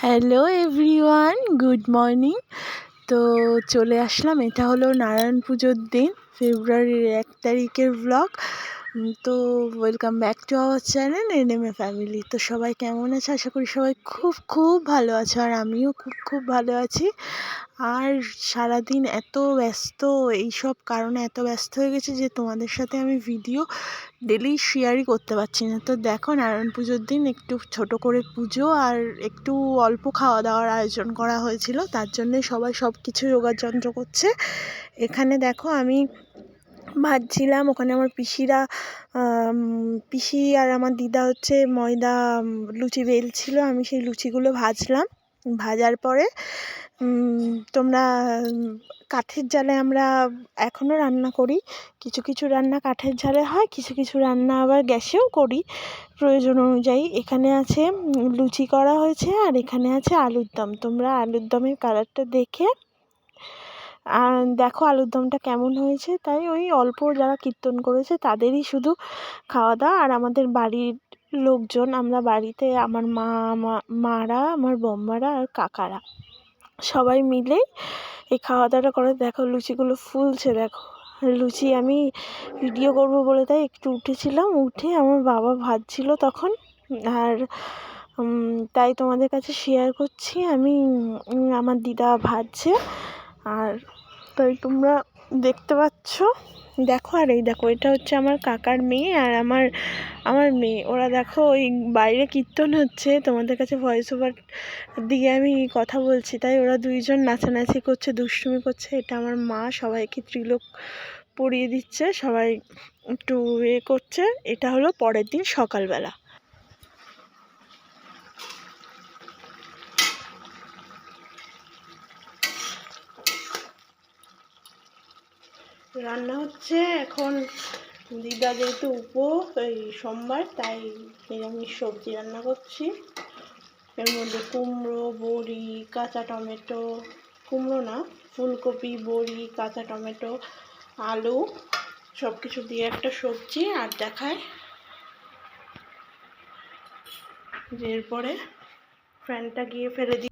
Hello everyone, good morning. তো চলে আসলাম, এটা হলো নারায়ণ পুজোর দিন, ফেব্রুয়ারির 1 তারিখের ব্লগ। তো welcome back to our channel NMA family. তো সবাই কেমন আছে? আশা করি সবাই খুব খুব ভালো আছে, আর আমিও খুব খুব ভালো আছি। আর সারাদিন এত ব্যস্ত, এইসব কারণে এত ব্যস্ত হয়ে গেছে যে তোমাদের সাথে আমি ভিডিও ডেলি শেয়ারই করতে পারছি না। তো দেখো, নারায়ণ পুজোর দিন একটু ছোট করে পুজো আর একটু অল্প খাওয়া দাওয়ার আয়োজন করা হয়েছিল, তার জন্যে সবাই সব কিছু যোগাযন্ত্র করছে। এখানে দেখো আমি ভাজছিলাম, ওখানে আমার পিসিরা পিসি আর আমার দিদা হচ্ছে ময়দা লুচি বেলছিল, আমি সেই লুচিগুলো ভাজলাম। ভাজার পরে তোমরা কাঠের জালে আমরা এখনও রান্না করি, কিছু কিছু রান্না কাঠের জালে হয়, কিছু কিছু রান্না আবার গ্যাসেও করি প্রয়োজন অনুযায়ী। এখানে আছে লুচি করা হয়েছে, আর এখানে আছে আলুর দম। তোমরা আলুর দমের কালারটা দেখে দেখো আলুর দমটা কেমন হয়েছে। তাই ওই অল্প যারা কীর্তন করেছে তাদেরই শুধু খাওয়া দাওয়া, আর আমাদের বাড়ির লোকজন, আমরা বাড়িতে আমার মারা, আমার বম্মারা আর কাকারা সবাই মিলেই এই খাওয়া দাওয়াটা করে। দেখো লুচিগুলো ফুলছে, দেখো লুচি আমি ভিডিও করব বলে তাই একটু উঠেছিলাম, উঠে আমার বাবা ভাজছিল তখন, আর তাই তোমাদের কাছে শেয়ার করছি। আমি আমার দিদা ভাজছে, আর তাই তোমরা দেখতে পাচ্ছ। দেখো, আর এই দেখো, এটা হচ্ছে আমার কাকার মেয়ে আর আমার মেয়ে। ওরা দেখো ওই বাইরে কীর্তন হচ্ছে, তোমাদের কাছে ভয়েস ওভার দিয়ে আমি কথা বলছি, তাই ওরা দুইজন নাচানাচি করছে, দুষ্টুমি করছে। এটা আমার মা সবাইকে ত্রিলোক পরিয়ে দিচ্ছে, সবাই একটু করছে। এটা হলো পরের দিন সকালবেলা। রান্না হচ্ছে এখন, দিদা যেহেতু এই সোমবার, তাই নিরামিষ সবজি রান্না করছি। এর মধ্যে কুমড়ো, বড়ি, কাঁচা টমেটো, কুমড়ো না, ফুলকপি, বড়ি, কাঁচা টমেটো, আলু সব কিছু দিয়ে একটা সবজি। আর দেখায় যে এরপরে ফ্যানটা গিয়ে ফেলে দিই।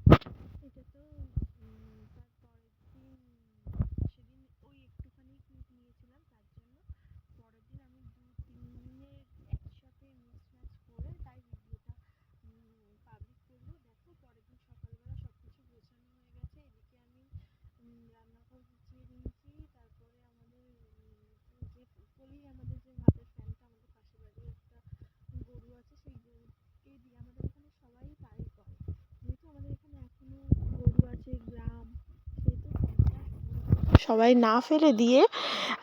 সবাই না ফেলে দিয়ে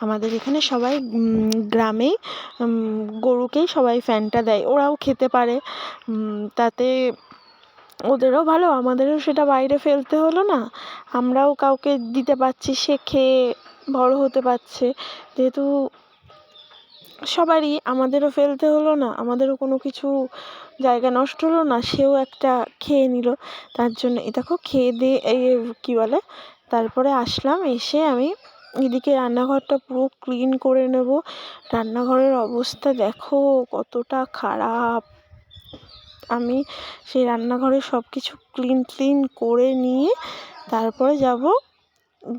আমাদের এখানে সবাই গ্রামেই গরুকেই সবাই ফ্যানটা দেয়, ওরাও খেতে পারে, তাতে ওদেরও ভালো, আমাদেরও সেটা বাইরে ফেলতে হলো না, আমরাও কাউকে দিতে পারছি, সে খেয়ে বড় হতে পারছে। যেহেতু সবারই, আমাদেরও ফেলতে হলো না, আমাদেরও কোনো কিছু জায়গা নষ্ট হলো না, সেও একটা খেয়ে নিল। তার জন্য এ দেখো খেয়ে দিয়ে কী বলে, তারপরে আসলাম, এসে আমি এদিকে রান্নাঘরটা পুরো ক্লিন করে নেব। রান্নাঘরের অবস্থা দেখো কতটা খারাপ। আমি সেই রান্নাঘরে সব কিছু ক্লিন করে নিয়ে তারপরে যাব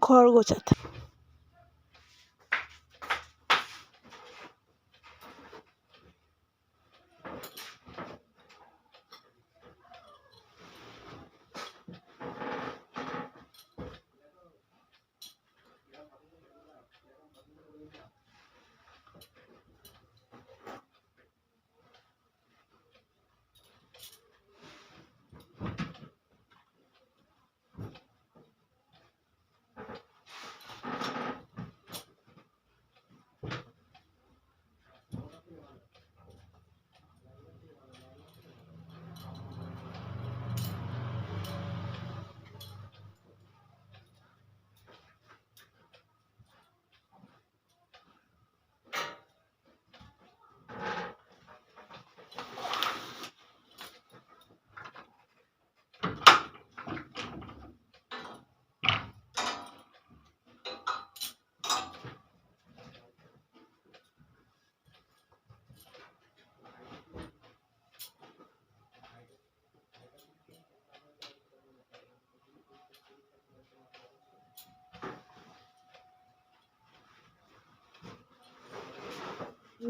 ঘর গোছাতে।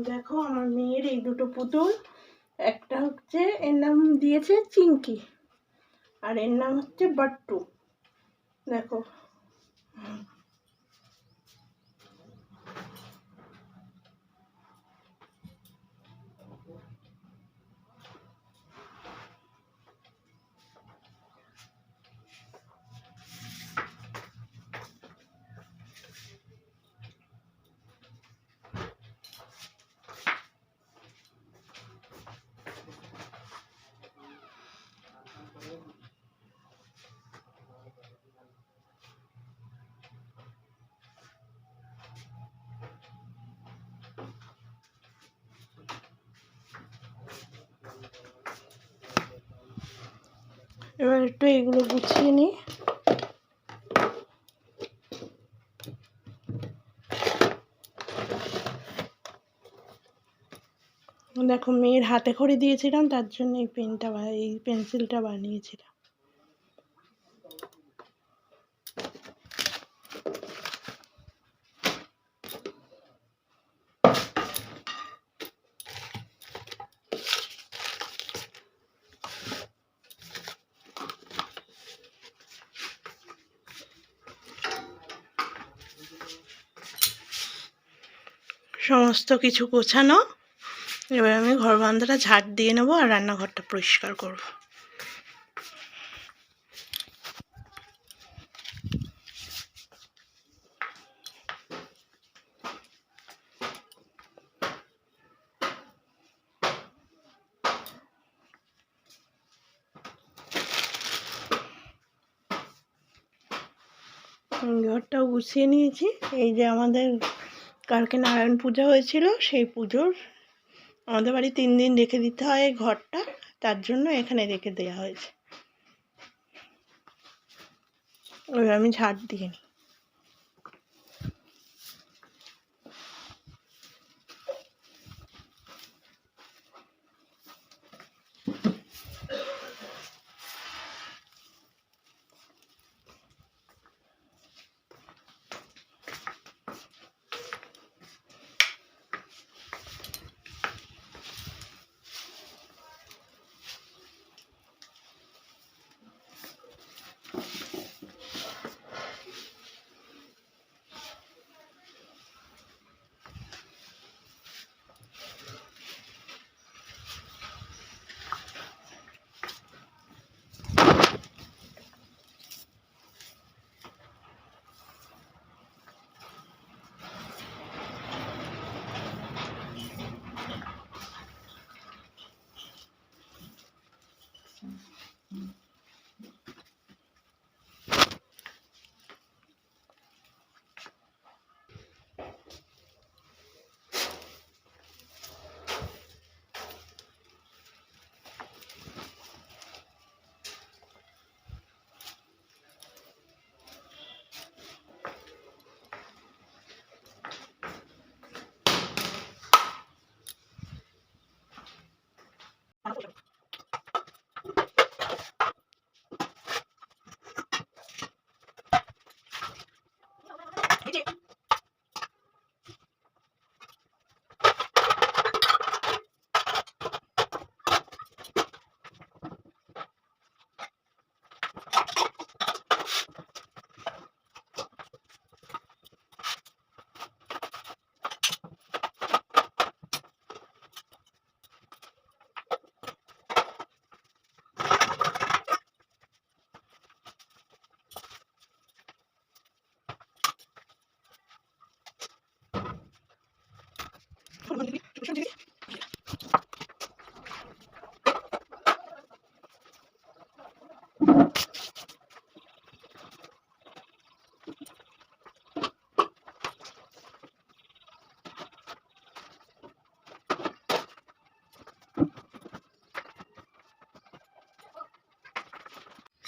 দেখো আমার মেয়ের এই দুটো পুতুল, একটা হচ্ছে এর নাম দিয়েছে চিঙ্কি আর এর নাম হচ্ছে বাট্টু। দেখো এবার একটু এগুলো গুছিয়ে নিই। দেখো মেয়ের হাতে খড়ি দিয়েছিলাম, তার জন্য এই পেনটা এই পেন্সিলটা বানিয়েছিলাম। সমস্ত কিছু গোছানো, এবার আমি ঘর বারান্দাটা ঝাড় দিয়ে নেবো আর রান্নাঘরটা পরিষ্কার করব। ঘরটাও গুছিয়ে নিয়েছি। এই যে আমাদের কালকে নারায়ণ পূজা হয়েছিল, সেই পুজোর আমাদের বাড়ি 3 দিন রেখে দিতে হয় ঘরটা, তার জন্য এখানে রেখে দেওয়া হয়েছে। ওই আমি ঝাড় দিয়ে নিই।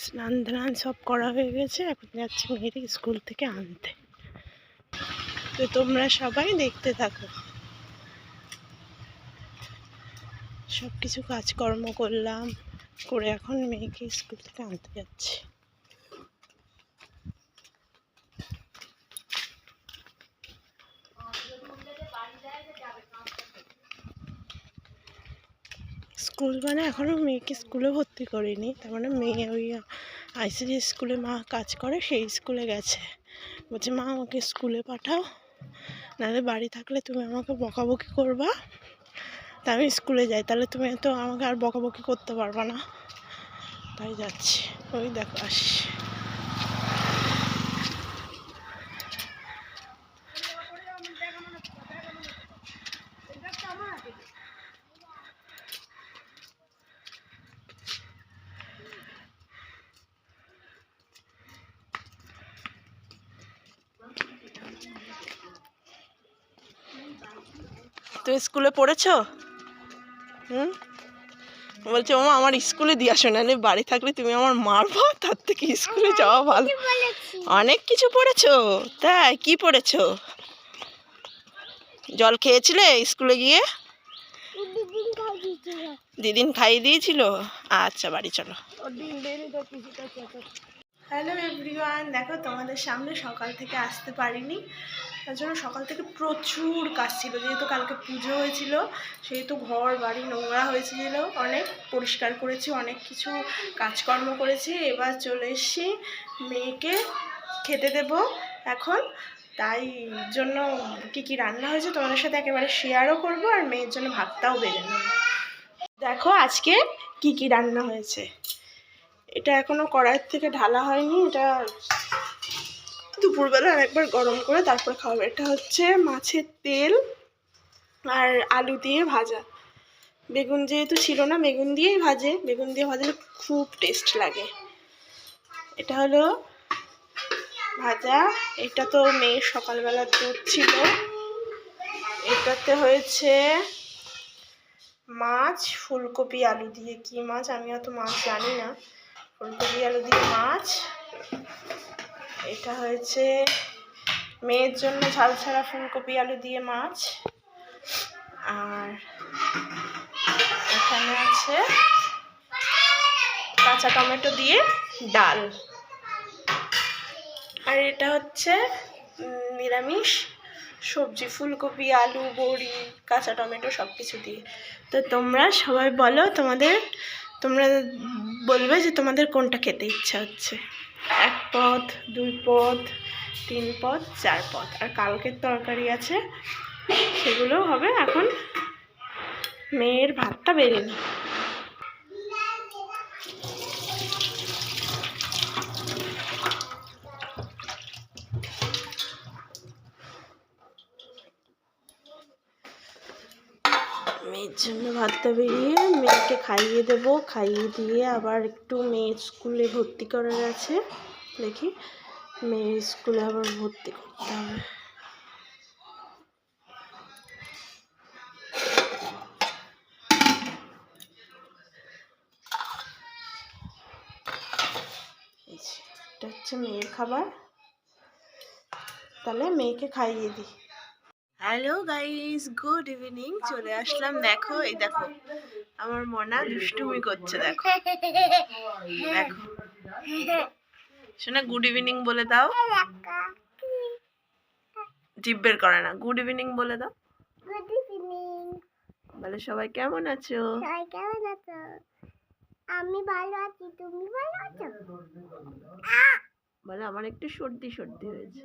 স্নান ধান সব করা হয়ে গেছে, এখন যাচ্ছি মেয়েকে স্কুল থেকে আনতে। তো তোমরা সবাই দেখতে থাকো। সব কিছু কাজকর্ম করলাম, করে এখন মেয়েকে স্কুল থেকে আনতে যাচ্ছি। স্কুল মানে এখনও মেয়েকে স্কুলে ভর্তি করিনি, তার মানে মেয়ে ওই আইসিডি স্কুলে মা কাজ করে, সেই স্কুলে গেছে। বলছে মা আমাকে স্কুলে পাঠাও, নাহলে বাড়ি থাকলে তুমি আমাকে বকাবকি করবা, তা আমি স্কুলে যাই, তাহলে তুমি তো আমাকে আর বকাবকি করতে পারবা না, তাই যাচ্ছি। ওই দেখো আসি। তুমি স্কুলে পড়েছো? বলছে ও আমার স্কুলে দিয়ে আসো, নাহলে বাড়ি থাকলে তুমি আমার মারবা, তার থেকে স্কুলে যাওয়া ভালো। অনেক কিছু পড়েছো? তাই কি পড়েছো? জল খেয়েছিলে স্কুলে গিয়ে? দিদিন খাইয়ে দিয়েছিল। আচ্ছা বাড়ি চলো। হ্যালো এভরিওয়ান, দেখো তোমাদের সামনে সকাল থেকে আসতে পারিনি, তার জন্য সকাল থেকে প্রচুর কাজ ছিল। যেহেতু কালকে পুজো হয়েছিল, সেহেতু ঘর বাড়ি নোংরা হয়েছিল, অনেক পরিষ্কার করেছি, অনেক কিছু কাজকর্ম করেছি। এবার চলে এসেছি, মেয়েকে খেতে দেব এখন, তাই জন্য কী কী রান্না হয়েছে তোমাদের সাথে একেবারে শেয়ারও করব, আর মেয়ের জন্য ভাতটাও বেড়ে নেব। দেখো আজকে কি কি রান্না হয়েছে। এটা এখনো কড়াইয়ের থেকে ঢালা হয়নি, এটা দুপুরবেলা একবার গরম করে তারপর খাওয়াবে। এটা হচ্ছে মাছের তেল আর আলু দিয়ে ভাজা। বেগুন যেহেতু ছিল না, বেগুন দিয়েই ভাজে, বেগুন দিয়ে ভাজলে খুব টেস্ট লাগে। এটা হলো ভাজা। এটা তো মেয়ের সকালবেলার দুধ ছিল। এটাতে হয়েছে মাছ, ফুলকপি আলু দিয়ে। কি মাছ আমি অত মাছ জানি না, ফুলকপি আলু দিয়ে মাছ। এটা হয়েছে মেয়ের জন্য ঝাল ছাড়া ফুলকপি আলু দিয়ে মাছ। আর এখানে আছে কাঁচা টমেটো দিয়ে ডাল। আর এটা হচ্ছে নিরামিষ সবজি, ফুলকপি আলু বড়ি কাঁচা টমেটো সব কিছু দিয়ে। তো তোমরা সবাই বলো, তোমরা বলবে যে তোমাদের কোনটা খেতে ইচ্ছা হচ্ছে। 1 পদ, 2 পদ, 3 পদ, 4 পদ। আর কালকের তরকারি আছে, সেগুলো হবে। এখন মেয়ের ভাতটা বেড়ে নিই। মেয়ের জন্য ভাতটা বেরিয়ে মেয়েকে খাইয়ে দেব, খাইয়ে দিয়ে আবার একটু মেয়ের স্কুলে ভর্তি করার আছে, দেখি মেয়ের স্কুলে আবার ভর্তি করতে হবে। এটা হচ্ছে মেয়ের খাবার, তাহলে মেয়েকে খাইয়ে দিই। Hello guys, good evening. চলে আসলাম। দেখো এই দেখো আমার মনা দুষ্টুমি করছে, দেখো দেখো। শোনা, গুড ইভিনিং বলে দাও। জিভ বের করে না, গুড ইভিনিং বলে দাও। গুড ইভিনিং বলে সবাই কেমন আছো? সবাই কেমন আছো? আমি ভালো আছি, তুমি ভালো আছো? বলে আমার একটু সর্দি সর্দি হয়েছে।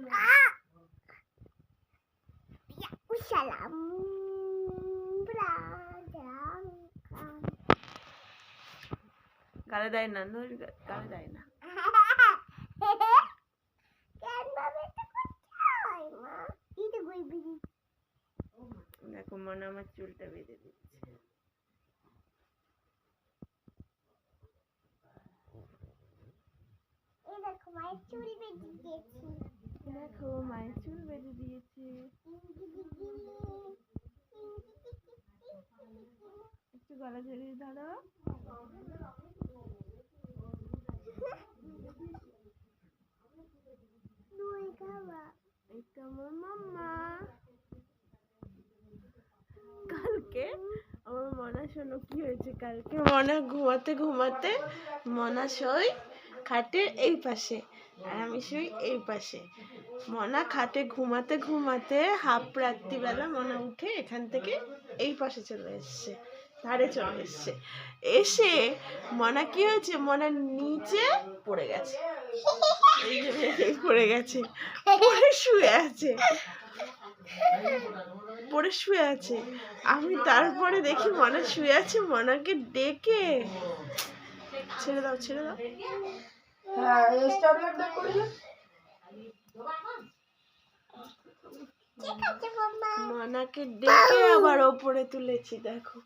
সালাম গালে দেয় না, গালে দেয় না। দেখো মনে আমার চুলটা বেঁধে দিচ্ছে। দেখো মায়ের চুল বেঁধে দিয়েছি, দেখো মায়ের চুল বেঁধে দিয়েছে। একটু গলা জড়িয়ে ধরো। কালকে আমার মনা শোনো কি হয়েছে। কালকে মনা ঘুমাতে ঘুমাতে, মনা শোয় খাটের এই পাশে আর আমি শুই এই পাশে। মনা খাটে ঘুমাতে ঘুমাতে হাফ রাত্রিবেলা মনা উঠে এখান থেকে এই পাশে চলে এসছে। ধারে চলে এসছে। এসে মনা কি হয়েছে, মনা নিচে পড়ে গেছে, এই যে পড়ে গেছে, পড়ে শুয়ে আছে, পড়ে শুয়ে আছে। আমি তারপরে দেখি মনা শুয়ে আছে, মনাকে ডেকে ছেড়ে দাও ছেড়ে দাও, মনাকে ডেকে আবার ওপরে তুলেছি। দেখো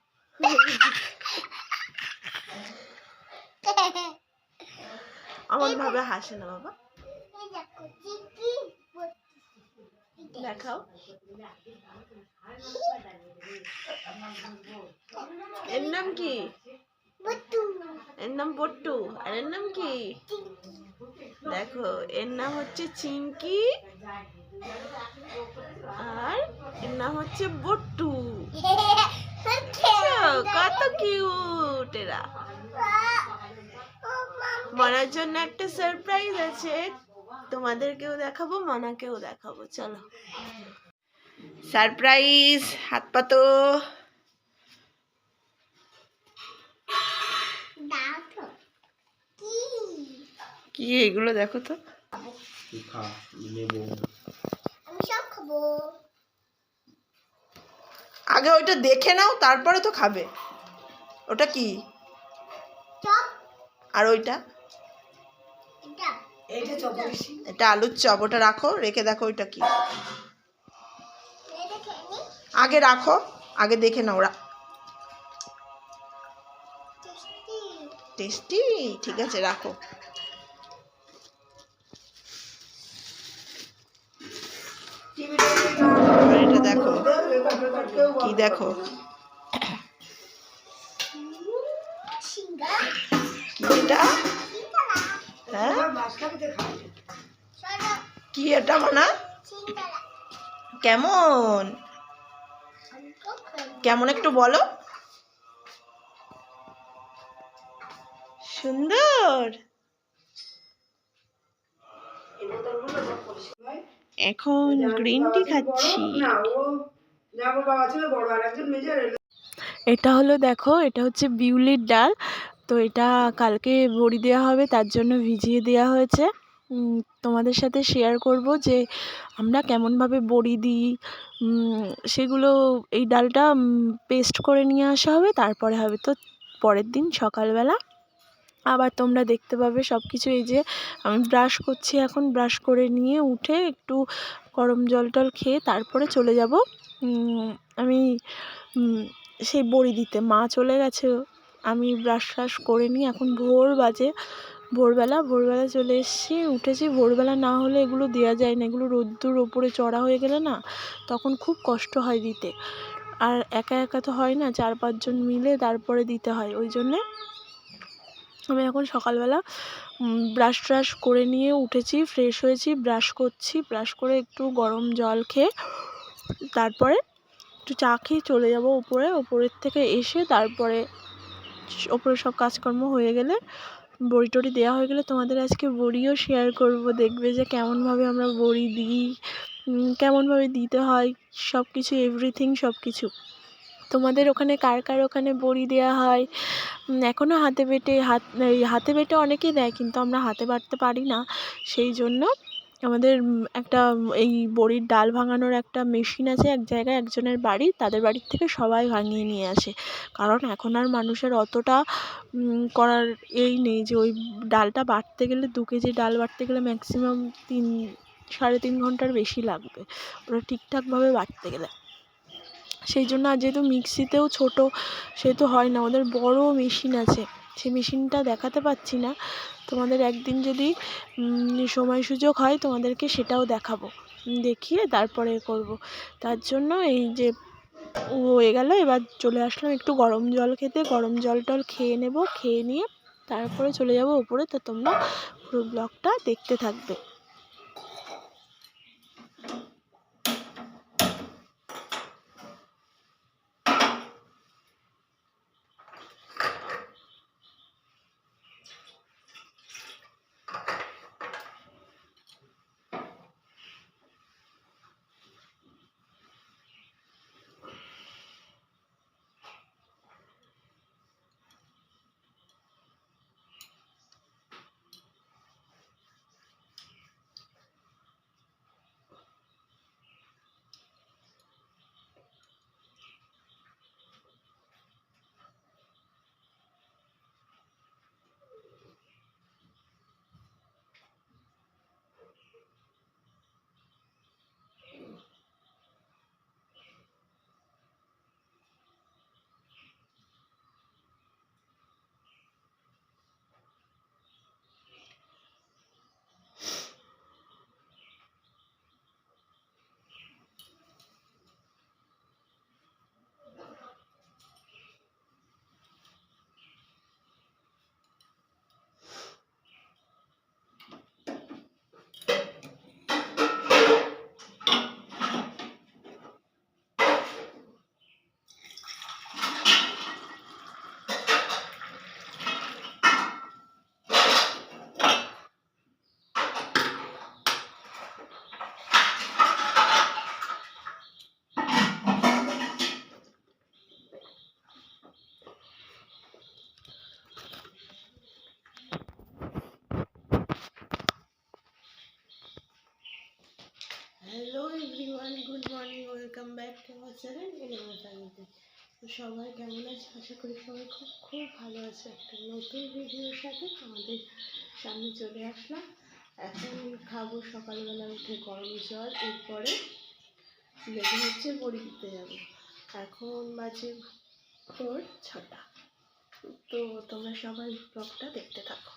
আমার ভাবে হাসে না বাবা, দেখাও। এর নাম কি? এর নাম বট্টু। আর এর নাম কি? দেখো এর নাম হচ্ছে চিংকি, আর এর নাম হচ্ছে বট্টু। কত কিউট এরা। মনার জন্য একটা সারপ্রাইজ আছে, তোমাদেরকেও দেখাবো, মনাকেও দেখাবো। চলো সারপ্রাইজ, হাত পাতো। কি এগুলো দেখো তো, আগে ওইটা দেখে নাও তারপরে তো খাবে। ওটা কি? আর ওইটা? এটা আলুর চপ। ওটা রাখো, রেখে দেখো ওইটা কি। আগে রাখো, আগে দেখে নাও। টেস্টি, ঠিক আছে রাখো। এটা দেখো কি, দেখো কি এটা? হ্যাঁ কি এটা মানা? কেমন কেমন একটু বলো। সুন্দর। এখন গ্রিন টি খাচ্ছি। এটা হলো দেখো, এটা হচ্ছে বিউলির ডাল। তো এটা কালকে বড়ি দেওয়া হবে, তার জন্য ভিজিয়ে দেওয়া হয়েছে। তোমাদের সাথে শেয়ার করব যে আমরা কেমনভাবে বড়ি দিই, সেগুলো। এই ডালটা পেস্ট করে নিয়ে আসা হবে, তারপরে হবে। তো পরের দিন সকালবেলা আবার তোমরা দেখতে পাবে সব কিছু। এই যে আমি ব্রাশ করছি, এখন ব্রাশ করে নিয়ে উঠে একটু গরম জল টল খেয়ে তারপরে চলে যাব আমি সেই বড়ি দিতে। মা চলে গেছে, আমি ব্রাশ ফ্রাশ করে নিয়ে এখন ভোর বাজে, ভোরবেলা চলে এসেছি, উঠেছি। ভোরবেলা না হলে এগুলো দেওয়া যায় না, এগুলো রোদ্দুর ওপরে চড়া হয়ে গেলে না তখন খুব কষ্ট হয় দিতে। আর একা একা তো হয় না, 4-5 জন মিলে তারপরে দিতে হয়। ওই জন্যে আমি এখন সকালবেলা ব্রাশ ট্রাশ করে নিয়ে উঠেছি, ফ্রেশ হয়েছি, ব্রাশ করছি, ব্রাশ করে একটু গরম জল খেয়ে তারপরে একটু চা খেয়ে চলে যাব ওপরে। ওপরের থেকে এসে তারপরে ওপরে সব কাজকর্ম হয়ে গেলে, বড়ি টড়ি দেওয়া হয়ে গেলে তোমাদের আজকে বড়িও শেয়ার করব। দেখবে যে কেমনভাবে আমরা বড়ি দিই, কেমনভাবে দিতে হয়, সব কিছু, এভরিথিং সব কিছু। তোমাদের ওখানে কার কার ওখানে বড়ি দেওয়া হয়? এখনও হাতে বেটে অনেকেই দেয়, কিন্তু আমরা হাতে বাটতে পারি না। সেই জন্য আমাদের একটা এই বড়ির ডাল ভাঙানোর একটা মেশিন আছে এক জায়গায়, একজনের বাড়ি, তাদের বাড়ির থেকে সবাই ভাঙিয়ে নিয়ে আসে। কারণ এখন আর মানুষের অতটা করার নেই যে ওই ডালটা বাটতে গেলে, 2 কেজি ডাল বাটতে গেলে ম্যাক্সিমাম 3-3.5 ঘন্টার বেশি লাগবে ওটা ঠিকঠাকভাবে বাটতে গেলে। সেই জন্য, আর যেহেতু মিক্সিতেও ছোটো, সেহেতু হয় না। ওদের বড় মেশিন আছে, সেই মেশিনটা দেখাতে পাচ্ছি না। তোমাদের একদিন যদি সময় সুযোগ হয় তোমাদেরকে সেটাও দেখাবো, দেখিয়ে তারপরে করব। তার জন্য এই যে হয়ে গেল, এবার চলে আসলাম একটু গরম জল খেতে। গরম জল টল খেয়ে নেব, খেয়ে নিয়ে তারপরে চলে যাব উপরে। তো তোমরা পুরো ব্লগটা দেখতে থাকবে। চ্যানেল এলিমা ফ্যামিলিতে। তো সবাই কেমন আছে? আশা করি সবাই খুব খুব ভালো আছে। একটা নতুন ভিডিওর সাথে আমাদের সামনে চলে আসলাম। এখন খাবো সকালবেলা উঠে গরম জল, এরপরে লেগে হচ্ছে বড়ি দিতে যাবো। এখন বাজে ভোর 6টা। তো তোমরা সবাই ব্লগটা দেখতে থাকো।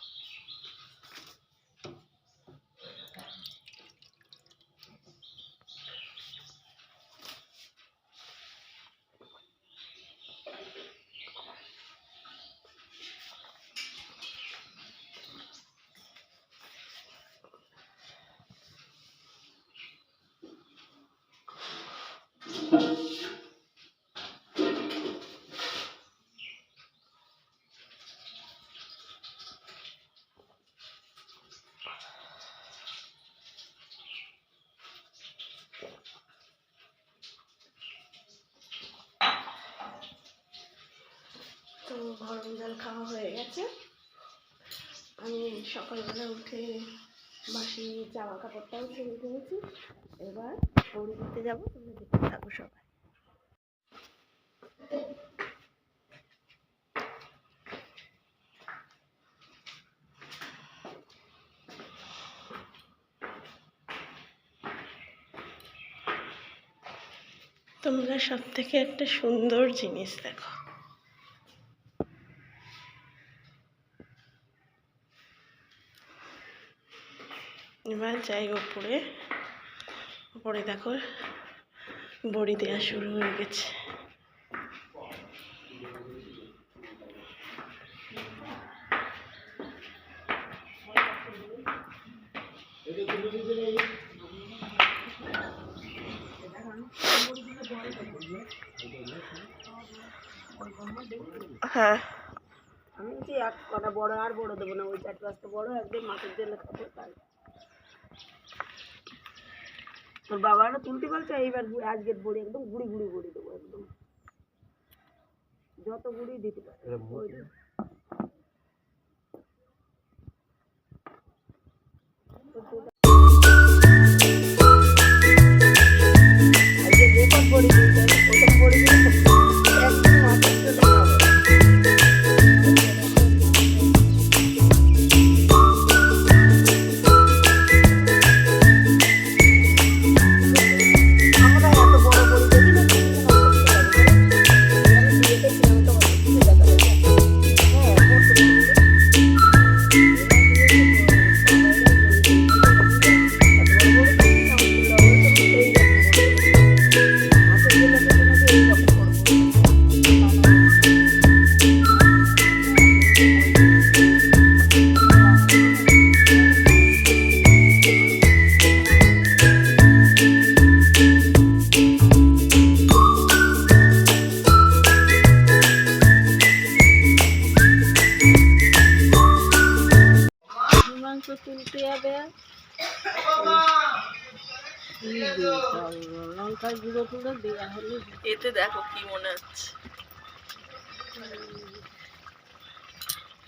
তো গরম জল খাওয়া হয়ে গেছে। আমি সকালবেলা উঠে বাসি জামা কাপড়টাও ছেড়ে দিয়েছি। এবার বড়ি দিতে যাবো, তোমরা দেখতে থাকো সবাই। তোমরা সব থেকে একটা সুন্দর জিনিস দেখো। এবার যাই উপরে দেখো বড়ি দেওয়া শুরু হয়ে গেছে। হ্যাঁ, আমি বলছি এক কটা বড় আর বড় দেবো না, ওই 4-5টা বড় একদম মাছের জেলে খাবো। তাই তোর বাবারা তুলতে বলছে, এইবার আজকের বড়ি একদম গুড়ি গুড়ি বড়ি দেবো, একদম যত গুড়ি দিতে পারে। আজকে রেকর্ড বড়ি দিতে প্রথম বড়ি দিলে একদম মাছের জেলে খাবো। তুলতে হবে, লঙ্কার গুঁড়ো টুড়ো দেওয়া হলে। এতে দেখো কি মনে হচ্ছে,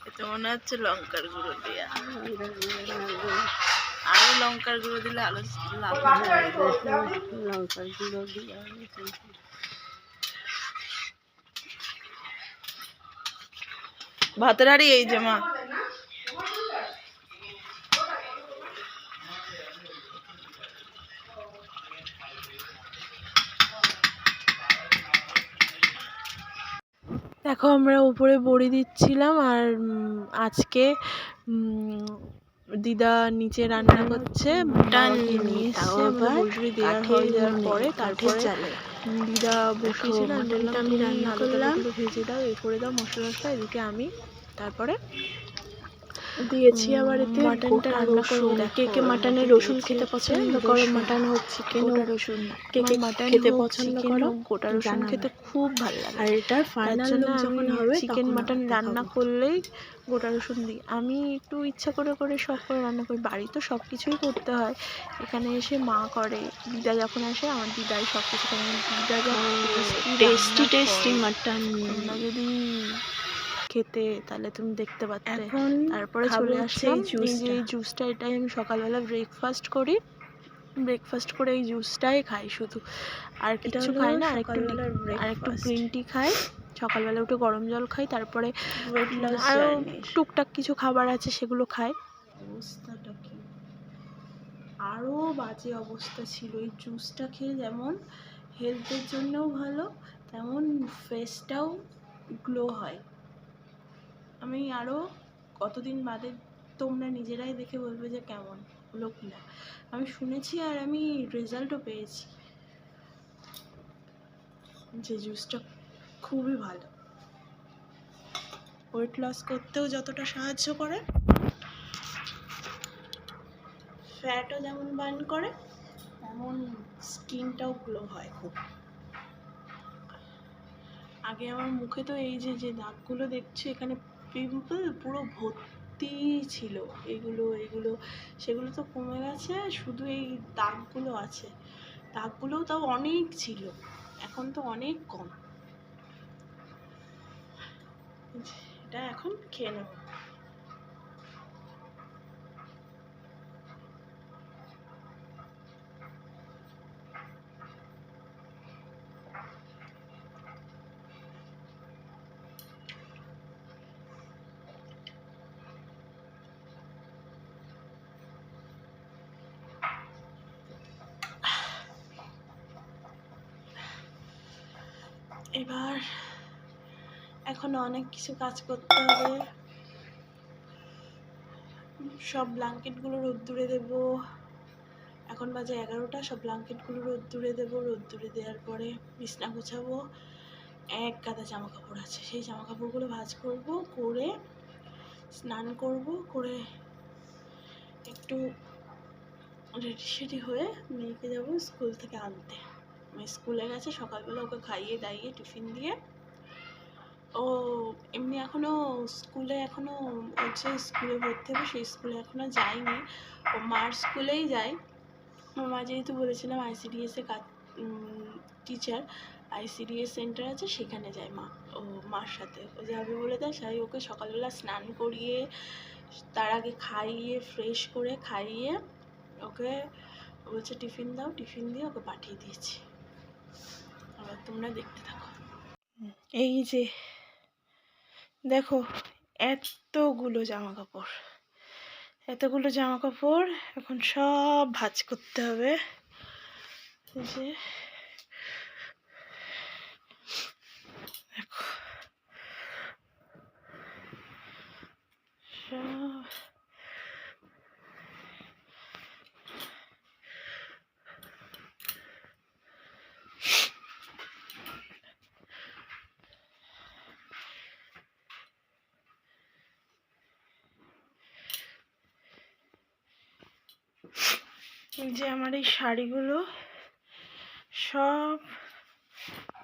এতে মনে হচ্ছে লঙ্কার গুঁড়ো দেওয়া। আরো লঙ্কার গুঁড়ো দিলে আলো লাভ। লঙ্কার গুঁড়ো দেওয়া ভাতের হাড়ি এই যে মা। দেখো আমরা উপরে বড়ি দিচ্ছিলাম, আর আজকে দিদা নিচে রান্না করছে। নিয়ে এসছে বড়ি দেওয়ার পরে, তারপরে দিদা বসিয়েছিল। আমি রান্না করলাম, ভেজে দাও, এ করে দাও মশলা টশলা। এদিকে আমি তারপরে দিয়েছি আবার এতে মাটনটা রান্না করবো। কে কে মাটনের রসুন খেতে পছন্দ করো, মাটন হোক চিকেন হোক, রসুন কে কে মাটন খেতে পছন্দ করো, গোটা রসুন খেতে খুব ভালো লাগে। আর এটার ফাইনাল লুক যখন হবে, চিকেন মাটন রান্না করলেই গোটা রসুন দিই। আমি একটু ইচ্ছা করে করে সব করে রান্না করি, বাড়ি তো সব কিছুই করতে হয়, এখানে এসে মা করে। দিদা যখন আসে আমার দিদাই সব কিছু করে। দিদা যখন টেস্টি মাটন, তোমরা যদি খেতে তাহলে তুমি দেখতে পাচ্তে। তারপরে চলে আসলাম এই যে জুসটা, এটাই আমি সকালবেলা ব্রেকফাস্ট করি। ব্রেকফাস্ট করে এই জুসটাই খাই শুধু, আর এটা কিচ্ছু হলো খাই না। সকালবেলার আর একটু ব্রেকফাস্ট। গ্রিন টি খাই, সকালবেলা উঠে গরম জল খাই, তারপরে ওয়েট লস আরও জার্নির টুকটাক কিছু খাবার আছে সেগুলো খাই। অবস্থাটা কি, আরও বাজে অবস্থা ছিল। এই জুসটা খেয়ে যেমন হেলথের জন্যও ভালো, তেমন ফেসটাও গ্লো হয়। আমি আরও কতদিন বাদে তোমরা নিজেরাই দেখে বলবে যে কেমন হলো কিনা। আমি শুনেছি আর আমি রেজাল্টও পেয়েছি যে জুসটা খুবই ভালো, ওয়েট লস করতেও যতটা সাহায্য করে, ফ্যাটও যেমন বার্ন করে, তেমন স্কিনটাও গ্লো হয় খুব। আগে আমার মুখে তো এই যে যে দাগগুলো দেখছো এখানে পিম্পল পুরো ভর্তি ছিল, এগুলো এগুলো সেগুলো তো কমে গেছে, শুধু এই দাগগুলো আছে। দাগগুলোও তাও অনেক ছিল, এখন তো অনেক কম। এটা এখন খেয়ে নেব। এবার এখন অনেক কিছু কাজ করতে হবে। সব ব্ল্যাঙ্কেটগুলো রোদ্দুরে দেবো, এখন বাজে 11টা। সব ব্ল্যাঙ্কেটগুলো রোদ্দুরে দেবো, রোদ্দুরে দেওয়ার পরে বিছনা গোছাবো। এক গাদা জামা কাপড় আছে, সেই জামা কাপড়গুলো ভাঁজ করব, করে স্নান করব, করে একটু রেডি সেডি হয়ে মেয়েকে যাব স্কুল থেকে আনতে। মেয়ে স্কুলে গেছে, সকালবেলা ওকে খাইয়ে দাইয়ে টিফিন দিয়ে, ও এমনি এখনও স্কুলে হচ্ছে স্কুলে ভর্তি হবে, সেই স্কুলে এখনও যায়নি, ও মার স্কুলেই যায়। আমার মা যেহেতু বলেছিলাম আইসিডিএসে কাজ টিচার, আইসিডিএস সেন্টার আছে সেখানে যায় মা, ও মার সাথে ও যাবে বলে দেয়। সাই ওকে সকালবেলা স্নান করিয়ে, তার আগে খাইয়ে, ফ্রেশ করে খাইয়ে ওকে বলছে টিফিন দাও, টিফিন দিয়ে ওকে পাঠিয়ে দিয়েছি। আবার তোমরা দেখতে থাকো। এই যে দেখো, এতগুলো জামা কাপড়, এতগুলো জামা কাপড় এখন সব ভাঁজ করতে হবে। এই যে দেখো, সব যে আমার এই শাড়িগুলো সব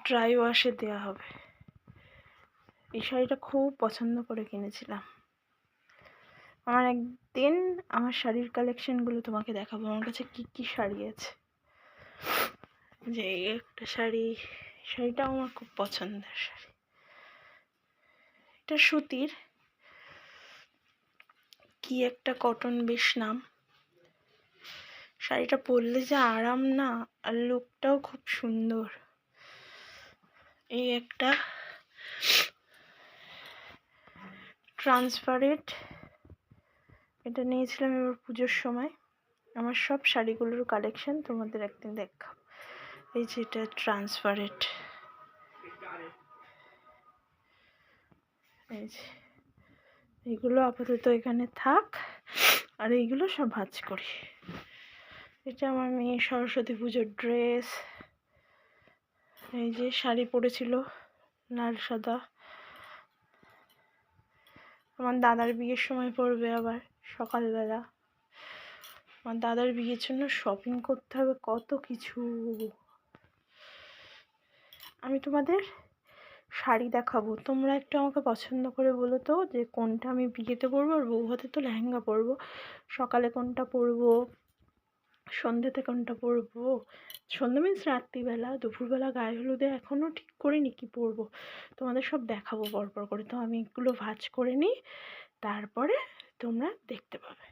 ড্রাই ওয়াশে দেওয়া হবে। এই শাড়িটা খুব পছন্দ করে কিনেছিলাম। আমার একদিন আমার শাড়ির কালেকশনগুলো তোমাকে দেখাবো, আমার কাছে কি কি শাড়ি আছে। যে এই একটা শাড়ি, শাড়িটাও আমার খুব পছন্দের শাড়ি, এটা সুতির, কি একটা কটন বেশ নাম। শাড়িটা পরলে যে আরাম না, আর লুকটাও খুব সুন্দর। এই একটা ট্রান্সপারেন্ট, এটা নিয়েছিলাম এবার পুজোর সময়। আমার সব শাড়িগুলোর কালেকশন তোমাদের একদিন দেখাবো। এই যে এটা ট্রান্সপারেন্ট, এই যে এইগুলো আপাতত এখানে থাক, আর এইগুলো সব ভাঁজ করি। এটা আমার মেয়ে সরস্বতী পুজোর ড্রেস, এই যে শাড়ি পরেছিল লাল সাদা, আমার দাদার বিয়ের সময় পরবে আবার সকালবেলা। আমার দাদার বিয়ের জন্য শপিং করতে হবে কত কিছু। আমি তোমাদের শাড়ি দেখাবো, তোমরা একটু আমাকে পছন্দ করে বলো তো যে কোনটা আমি বিয়েতে পরবো, আর বউ ভাতে তো লেহেঙ্গা পরবো, সকালে কোনটা পরবো, সন্ধ্যেতে কোনটা পরবো। সন্ধ্যে মিন্স রাত্রিবেলা, দুপুরবেলা গায়ে হলুদে এখনও ঠিক করিনি কি পরবো, তোমাদের সব দেখাবো পরপর করে। তো আমি এগুলো ভাঁজ করে নিই, তারপরে তোমরা দেখতে পাবে।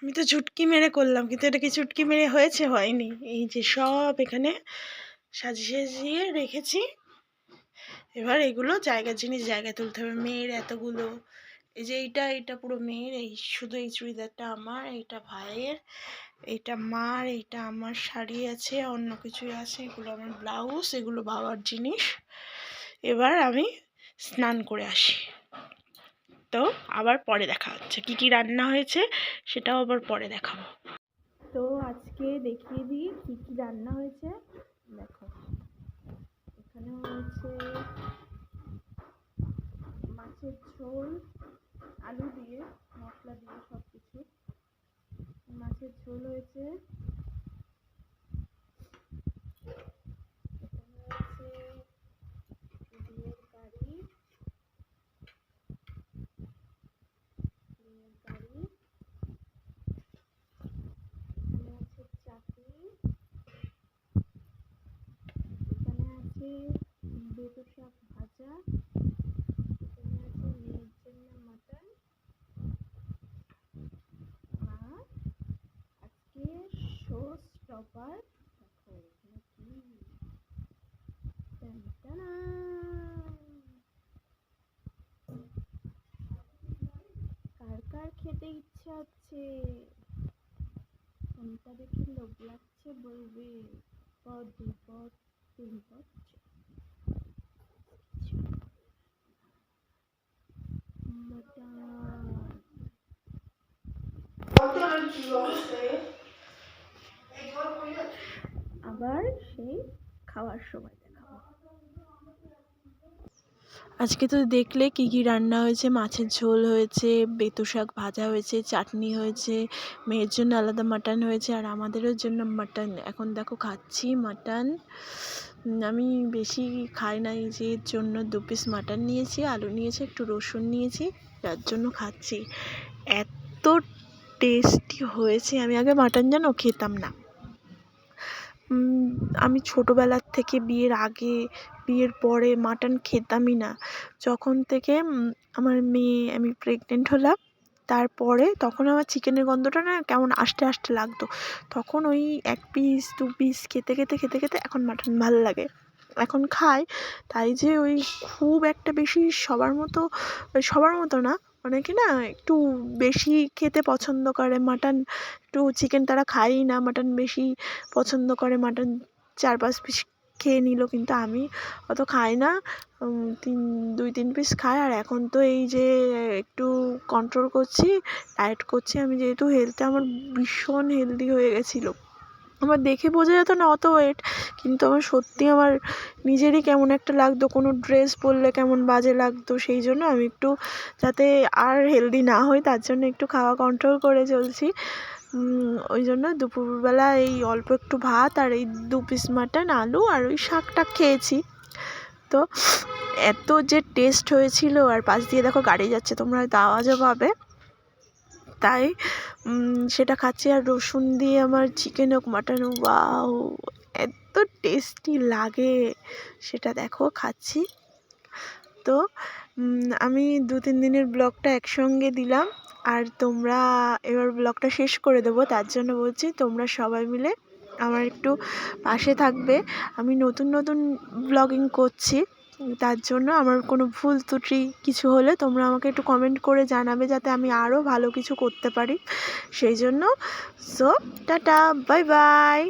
আমি তো চুটকি মেরে করলাম, কিন্তু এটা কি চুটকি মেরে হয়েছে? হয়নি। এই যে সব এখানে সাজিয়ে সাজিয়ে রেখেছি। এবার এগুলো জায়গার জিনিস জায়গায় তুলতে হবে। মেয়ের এতগুলো, এই যে এইটা পুরো মেয়ের, এই শুধু এই চুড়িদারটা আমার, এইটা ভাইয়ের, এইটা মার, এইটা আমার শাড়ি আছে, অন্য কিছুই আছে, এগুলো আমার ব্লাউজ, এগুলো বাবার জিনিস। এবার আমি স্নান করে আসি, তো আবার পরে দেখা হচ্ছে। কি কি রান্না হয়েছে সেটাও আবার পরে দেখাবো। তো আজকে দেখিয়ে দিই কি কি রান্না হয়েছে। দেখো, এখানে হয়েছে মাছের ঝোল, আলু দিয়ে, মশলা দিয়ে সব কিছু। মাছের ঝোল হয়েছে, এখানে হচ্ছে ডিমের কারি, এখানে আছে চাটনি, এখানে আছে বেতো শাক ভাজা, এখানে আছে মেয়ের জন্য মাটন, আর আজকে শো স্টপার। দেখো এখানে কি, টানটানা। কার কার খেতে ইচ্ছা হচ্ছে, কোনটা দেখে লোভ লাগছে বলবে। পদ দুই পদ তিন পদ আবার সেই খাওয়ার সময় দেখাবো। আজকে তো দেখলে কি কি রান্না হয়েছে। মাছের ঝোল হয়েছে, বেতো শাক ভাজা হয়েছে, চাটনি হয়েছে, মেয়ের জন্য আলাদা মাটন হয়েছে, আর আমাদেরও জন্য মাটন। এখন দেখো খাচ্ছি মাটন। আমি বেশি খাই না, এই যে এর জন্য 2 পিস মাটন নিয়েছি, আলু নিয়েছি, একটু রসুন নিয়েছি, যার জন্য খাচ্ছি। এত টেস্টি হয়েছে, আমি আগে মাটন যেন খেতাম না। আমি ছোটোবেলার থেকে, বিয়ের আগে বিয়ের পরে মাটন খেতামই না। যখন থেকে আমার মেয়ে, আমি প্রেগনেন্ট হলাম, তারপরে তখন আমার চিকেনের গন্ধটা না কেমন আষ্টে আষ্টে লাগতো। তখন ওই 1 পিস 2 পিস খেতে খেতে খেতে খেতে এখন মাটন ভালো লাগে, এখন খাই। তাই যে ওই খুব একটা বেশি সবার মতো না, অনেকে না একটু বেশি খেতে পছন্দ করে মাটন। একটু চিকেন তারা খায়ই না, মাটন বেশি পছন্দ করে, মাটন 4-5 পিস খেয়ে নিল, কিন্তু আমি অত খাই না। 2-3 পিস খাই। আর এখন তো এই যে একটু কন্ট্রোল করছি, ডায়েট করছি আমি, যেহেতু হেলথে আমার ভীষণ হেলদি হয়ে গেছিলো। আমার দেখে বোঝা যেত না অত ওয়েট, কিন্তু আমার সত্যি আমার নিজেরই কেমন একটা লাগতো, কোনো ড্রেস পরলে কেমন বাজে লাগতো। সেই জন্য আমি একটু, যাতে আর হেলদি না হই, তার জন্য একটু খাওয়া কন্ট্রোল করে চলছি। ওই জন্য দুপুরবেলা এই অল্প একটু ভাত আর এই 2 পিস মাটন, আলু আর ওই শাকটা খেয়েছি। তো এত যে টেস্ট হয়েছিল, আর পাশ দিয়ে দেখো গাড়ি যাচ্ছে, তোমরা হয়তো আওয়াজও পাবে, তাই সেটা খাচ্ছি। আর রসুন দিয়ে আমার চিকেন হোক মাটন হোক, ওয়াও এত টেস্টি লাগে, সেটা দেখো খাচ্ছি। তো আমি 2-3 দিনের ব্লগটা একসঙ্গে দিলাম, আর তোমরা এবার ব্লগটা শেষ করে দেবো, তার জন্য বলছি তোমরা সবাই মিলে আমার একটু পাশে থাকবে। আমি নতুন নতুন ব্লগিং করছি, তার জন্য আমার কোনো ভুল ত্রুটি কিছু হলে তোমরা আমাকে একটু কমেন্ট করে জানাবে, যাতে আমি আরও ভালো কিছু করতে পারি। সেই জন্য টাটা, বাই বাই।